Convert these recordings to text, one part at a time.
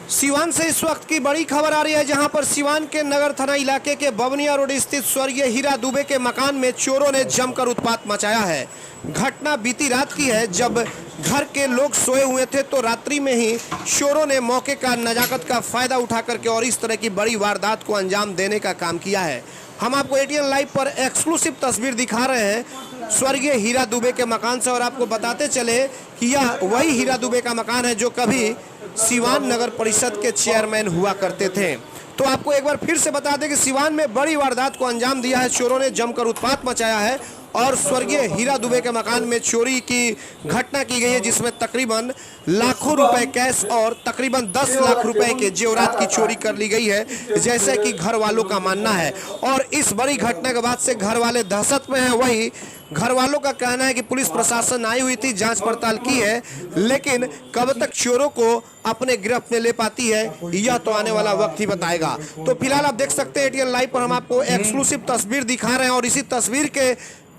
सिवान से इस वक्त की बड़ी खबर आ रही है, जहां पर सिवान के नगर थाना इलाके के बवनिया रोड स्थित स्वर्गीय हीरा दुबे के मकान में चोरों ने जमकर उत्पात मचाया है। घटना बीती रात की है, जब घर के लोग सोए हुए थे तो रात्रि में ही चोरों ने मौके का नजाकत का फायदा उठा करके और इस तरह की बड़ी वारदात को अंजाम देने का काम किया है। हम आपको एटीएन लाइव पर एक्सक्लूसिव तस्वीर दिखा रहे हैं स्वर्गीय हीरा दुबे के मकान से, और आपको बताते चले कि यह वही हीरा दुबे का मकान है जो कभी सिवान नगर परिषद के चेयरमैन हुआ करते थे। तो आपको एक बार फिर से बता दें कि सिवान में बड़ी वारदात को अंजाम दिया है, चोरों ने जमकर उत्पात मचाया है और स्वर्गीय हीरा दुबे के मकान में चोरी की घटना की गई है, जिसमें तकरीबन लाखों रुपए कैश और तकरीबन 10 लाख रुपए के जेवरात की चोरी कर ली गई है, जैसे कि घर वालों का मानना है। और इस बड़ी घटना के बाद से घर वाले दहशत में हैं। वही घर वालों का कहना है कि पुलिस प्रशासन आई हुई थी, जांच पड़ताल की है, लेकिन कब तक चोरों को अपने गिरफ्त में ले पाती है यह तो आने वाला वक्त ही बताएगा। तो फिलहाल आप देख सकते हैं एटीएन लाइव पर हम आपको एक्सक्लूसिव तस्वीर दिखा रहे हैं, और इसी तस्वीर के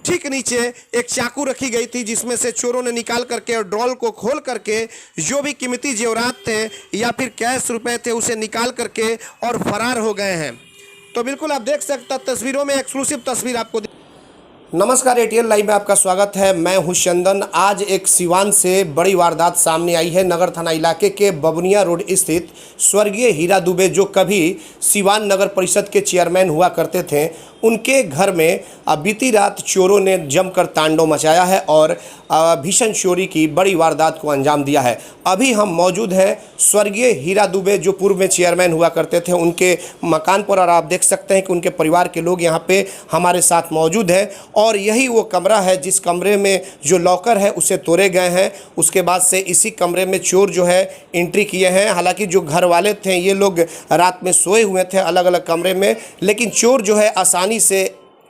ठीक नीचे एक चाकू रखी गई थी, जिसमें से चोरों ने निकाल करके और ड्रॉल को खोल करके जो भी कीमती जेवरात थे या फिर कैश रुपए थे उसे निकाल करके और फरार हो गए हैं। तो बिल्कुल आप देख सकते हैं तस्वीरों में एक्सक्लूसिव तस्वीर आपको। नमस्कार, एटीएन लाइव में आपका स्वागत है। मैं हूं चंदन। आज एक सिवान से बड़ी वारदात सामने आई है। नगर थाना इलाके के बवनिया रोड स्थित स्वर्गीय हीरा दुबे, जो कभी सिवान नगर परिषद के चेयरमैन हुआ करते थे, उनके घर में बीती रात चोरों ने जमकर तांडव मचाया है और भीषण चोरी की बड़ी वारदात को अंजाम दिया है। अभी हम मौजूद हैं स्वर्गीय हीरा दुबे, जो पूर्व में चेयरमैन हुआ करते थे, उनके मकान पर, और आप देख सकते हैं कि उनके परिवार के लोग यहाँ पे हमारे साथ मौजूद हैं। और यही वो कमरा है जिस कमरे में जो लॉकर है उसे तोड़े गए हैं। उसके बाद से इसी कमरे में चोर जो है एंट्री किए हैं। हालांकि जो घर वाले थे ये लोग रात में सोए हुए थे अलग अलग कमरे में, लेकिन चोर जो है आसानी से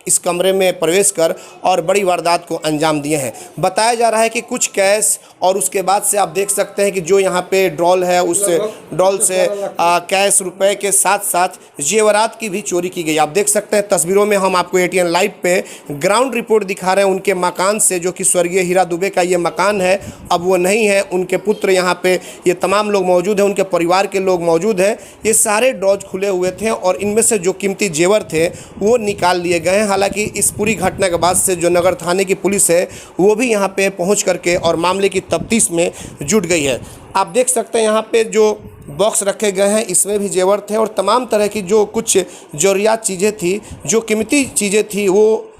इस कमरे में प्रवेश कर और बड़ी वारदात को अंजाम दिए हैं। बताया जा रहा है कि कुछ कैश, और उसके बाद से आप देख सकते हैं कि जो यहाँ पे ड्रॉल है उस ड्रॉल से कैश रुपए के साथ साथ जेवरात की भी चोरी की गई। आप देख सकते हैं तस्वीरों में हम आपको एटीएन लाइव पे ग्राउंड रिपोर्ट दिखा रहे हैं उनके मकान से, जो कि स्वर्गीय हीरा दुबे का ये मकान है। अब वो नहीं है, उनके पुत्र यहाँ पे ये तमाम लोग मौजूद हैं, उनके परिवार के लोग मौजूद हैं। ये सारे ड्रॉज खुले हुए थे और इनमें से जो कीमती जेवर थे वो निकाल लिए गए हैं। हालांकि इस पूरी घटना के बाद से जो नगर थाने की पुलिस है वो भी यहाँ पे पहुँच करके और मामले की तफ्तीश में जुट गई है। आप देख सकते हैं यहाँ पे जो बॉक्स रखे गए हैं इसमें भी जेवर थे और तमाम तरह की जो कुछ ज़रूरियात चीज़ें थी, जो कीमती चीज़ें थी, वो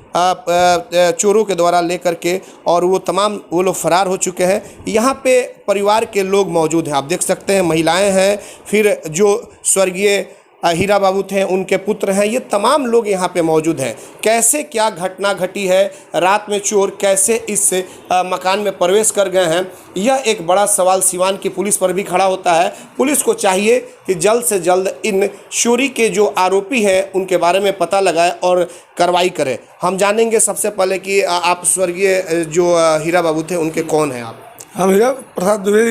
चोरों के द्वारा लेकर के और वो लोग फरार हो चुके हैं। यहाँ पे परिवार के लोग मौजूद हैं। आप देख सकते हैं महिलाएं हैं, फिर जो स्वर्गीय हीरा बाबू थे उनके पुत्र हैं, ये तमाम लोग यहाँ पे मौजूद हैं। कैसे क्या घटना घटी है, रात में चोर कैसे इस मकान में प्रवेश कर गए हैं, यह एक बड़ा सवाल सिवान की पुलिस पर भी खड़ा होता है। पुलिस को चाहिए कि जल्द से जल्द इन चोरी के जो आरोपी हैं उनके बारे में पता लगाए और कार्रवाई करे। हम जानेंगे सबसे पहले कि आप स्वर्गीय जो हीरा बाबू थे उनके कौन हैं आप? हम हीरा प्रसाद दुबे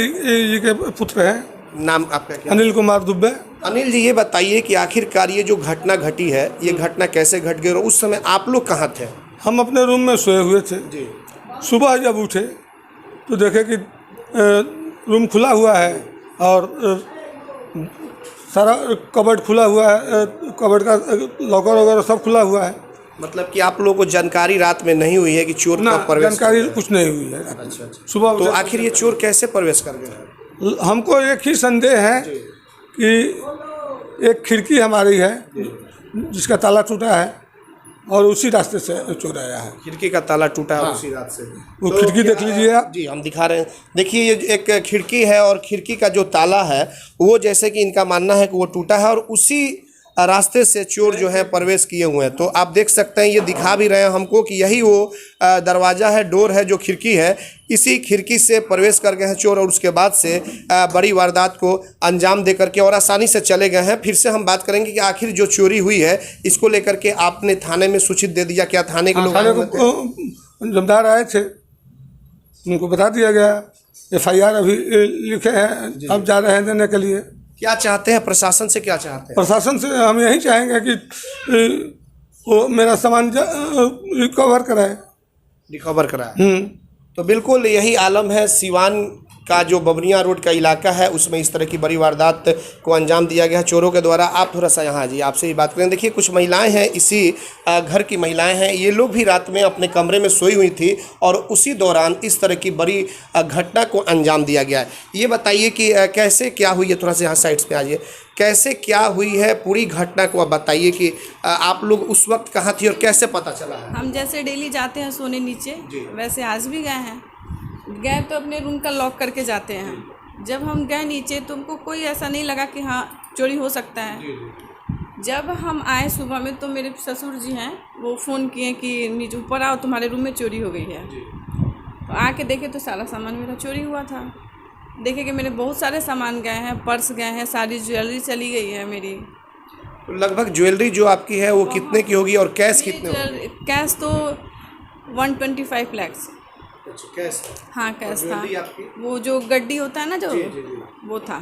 जी के पुत्र हैं। नाम आपका क्या? अनिल कुमार दुबे। अनिल जी, ये बताइए कि आखिरकार ये जो घटना घटी है ये घटना कैसे घट गई और उस समय आप लोग कहाँ थे? हम अपने रूम में सोए हुए थे जी। सुबह जब उठे तो देखे कि रूम खुला हुआ है और सारा कबर्ड खुला हुआ है, कबर्ड का लॉकर वगैरह सब खुला हुआ है। मतलब कि आप लोगों को जानकारी रात में नहीं हुई है कि चोर का प्रवेश? जानकारी कुछ नहीं हुई है। अच्छा। सुबह तो आखिर ये चोर कैसे प्रवेश कर गए? हमको एक ही संदेह है कि एक खिड़की हमारी है जिसका ताला टूटा है और उसी रास्ते से चोर आया है। खिड़की का ताला टूटा है उसी रात से। वो तो खिड़की देख लीजिए आप। जी, हम दिखा रहे हैं। देखिए ये एक खिड़की है और खिड़की का जो ताला है वो, जैसे कि इनका मानना है कि वो टूटा है और उसी रास्ते से चोर जो है प्रवेश किए हुए हैं। तो आप देख सकते हैं, ये दिखा भी रहे हैं हमको कि यही वो दरवाज़ा है, डोर है, जो खिड़की है, इसी खिड़की से प्रवेश कर गए हैं चोर और उसके बाद से बड़ी वारदात को अंजाम दे करके और आसानी से चले गए हैं। फिर से हम बात करेंगे कि आखिर जो चोरी हुई है इसको लेकर के आपने थाने में सूचित दे दिया क्या? थाने के लोग जमदार आए थे, उनको बता दिया गया। FIR अभी लिखे हैं, अब जा रहे हैं देने के लिए। क्या चाहते हैं प्रशासन से, क्या चाहते हैं? प्रशासन से हम यही चाहेंगे कि वो मेरा सामान रिकवर कराए। तो बिल्कुल यही आलम है सिवान का जो बबनिया रोड का इलाका है उसमें इस तरह की बड़ी वारदात को अंजाम दिया गया है चोरों के द्वारा। आप थोड़ा सा यहाँ जी आपसे ही बात करें। देखिए कुछ महिलाएं हैं, इसी घर की महिलाएं हैं, ये लोग भी रात में अपने कमरे में सोई हुई थी और उसी दौरान इस तरह की बड़ी घटना को अंजाम दिया गया है। ये बताइए कि कैसे क्या हुई है, थोड़ा सा यहाँ साइड्स पे आइए, कैसे क्या हुई है पूरी घटना को आप बताइए कि आप लोग उस वक्त कहाँ थी और कैसे पता चला है? हम जैसे डेली जाते हैं सोने नीचे, वैसे आज भी गए तो अपने रूम का लॉक करके जाते हैं। जब हम गए नीचे तो हमको कोई ऐसा नहीं लगा कि हाँ चोरी हो सकता है। जब हम आए सुबह में तो मेरे ससुर जी हैं वो फ़ोन किए कि नीचे ऊपर आओ तुम्हारे रूम में चोरी हो गई है। तो आके देखे तो सारा सामान मेरा चोरी हुआ था। देखे कि मेरे बहुत सारे सामान गए हैं, पर्स गए हैं, सारी ज्वेलरी चली गई है मेरी। तो लगभग ज्वेलरी जो आपकी है वो कितने की होगी और कैश कितने होगी? कैश तो 125 लाख। अच्छा कैश? हाँ कैश था। आपकी? वो जो गड्डी होता है ना जो वो था।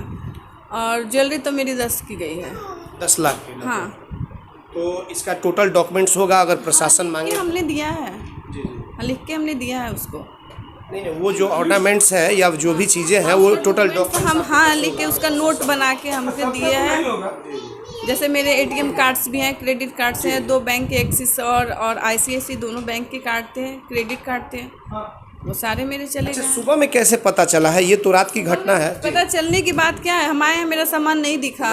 और ज्वेलरी तो मेरी 10 की गई है। 10 लाख की? हाँ। तो इसका टोटल डॉक्यूमेंट्स होगा अगर प्रशासन मांगे? हमने दिया है, लिख के हमने दिया है उसको। नहीं वो जो ऑर्नामेंट्स है या जो भी चीज़ें हैं वो टोटल डॉक्यूमेंट्स हम हाँ लिख के उसका नोट बना के हमसे दिए हैं। जैसे मेरे एटीएम कार्ड्स भी हैं, क्रेडिट कार्ड्स हैं, 2 बैंक के एक्सिस और ICICI दोनों बैंक के कार्ड थे, क्रेडिट कार्ड थे, वो सारे मेरे चले गए। सुबह में कैसे पता चला है? ये तो रात की घटना है। पता चलने की बात क्या है, हम आए हैं मेरा सामान नहीं दिखा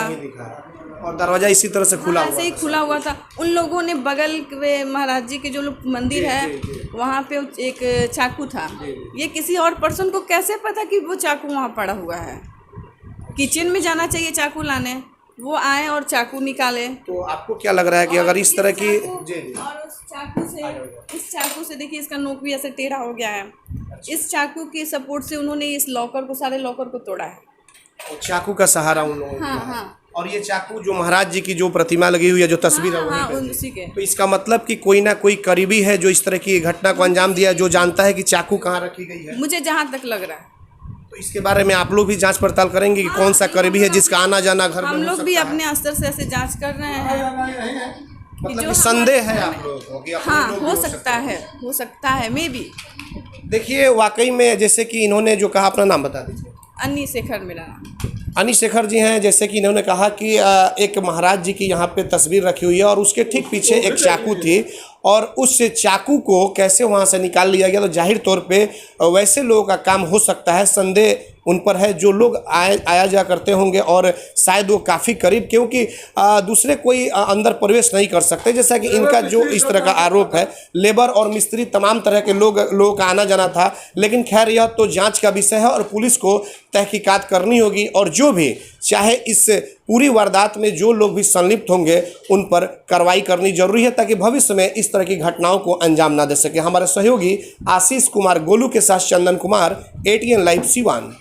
और दरवाजा इसी तरह से खुला ऐसे ही खुला हुआ था। उन लोगों ने बगल में महाराज जी के जो मंदिर है वहाँ पे एक चाकू था। ये किसी और पर्सन को कैसे पता कि वो चाकू वहाँ पड़ा हुआ है? किचन में जाना चाहिए चाकू लाने, वो आए और चाकू निकाले। तो आपको क्या लग रहा है कि अगर इस तरह की और इस चाकू से देखिए इसका नोक भी ऐसे टेढ़ा हो गया है। इस चाकू की सपोर्ट से उन्होंने इस लॉकर को, सारे लॉकर को तोड़ा है। चाकू का सहारा उन लोगों ने हाँ लिया। हाँ। और ये चाकू जो महाराज जी की जो प्रतिमा लगी हुई है, जो तस्वीर है हाँ, वहीं पे उसी के। तो इसका मतलब कि कोई ना कोई करीबी है जो इस तरह की घटना को अंजाम दिया, जो जानता है कि चाकू कहाँ रखी गई है। मुझे जहाँ तक लग रहा है। तो इसके बारे में आप लोग भी जांच पड़ताल करेंगे कि कौन सा करीबी है जिसका आना जाना घर में हम हो लोग सकता भी है? अपने स्तर से ऐसे जांच कर रहे हैं। मतलब जो कि संदेह है आप लोगों को कि अपने हाँ लोग भी हो सकता है मे बी। देखिए वाकई में जैसे कि इन्होंने जो कहा, अपना नाम बता दीजिए। अन्नी शेखर मेरा नाम। अनी शेखर जी हैं। जैसे कि इन्होंने कहा कि एक महाराज जी की यहाँ पे तस्वीर रखी हुई है और उसके ठीक पीछे एक चाकू थी और उस चाकू को कैसे वहाँ से निकाल लिया गया। तो जाहिर तौर पे वैसे लोगों का काम हो सकता है। संदेह उन पर है जो लोग आया जा करते होंगे और शायद वो काफ़ी करीब, क्योंकि दूसरे कोई अंदर प्रवेश नहीं कर सकते। जैसा कि इनका जो इस तरह का आरोप है, लेबर और मिस्त्री तमाम तरह के लोगों का आना जाना था। लेकिन खैर यह तो जांच का विषय है और पुलिस को तहकीकात करनी होगी और जो भी चाहे इस पूरी वारदात में जो लोग भी संलिप्त होंगे उन पर कार्रवाई करनी जरूरी है ताकि भविष्य में इस तरह की घटनाओं को अंजाम ना दे सके। हमारे सहयोगी आशीष कुमार गोलू के साथ चंदन कुमार, ATN लाइव सिवान।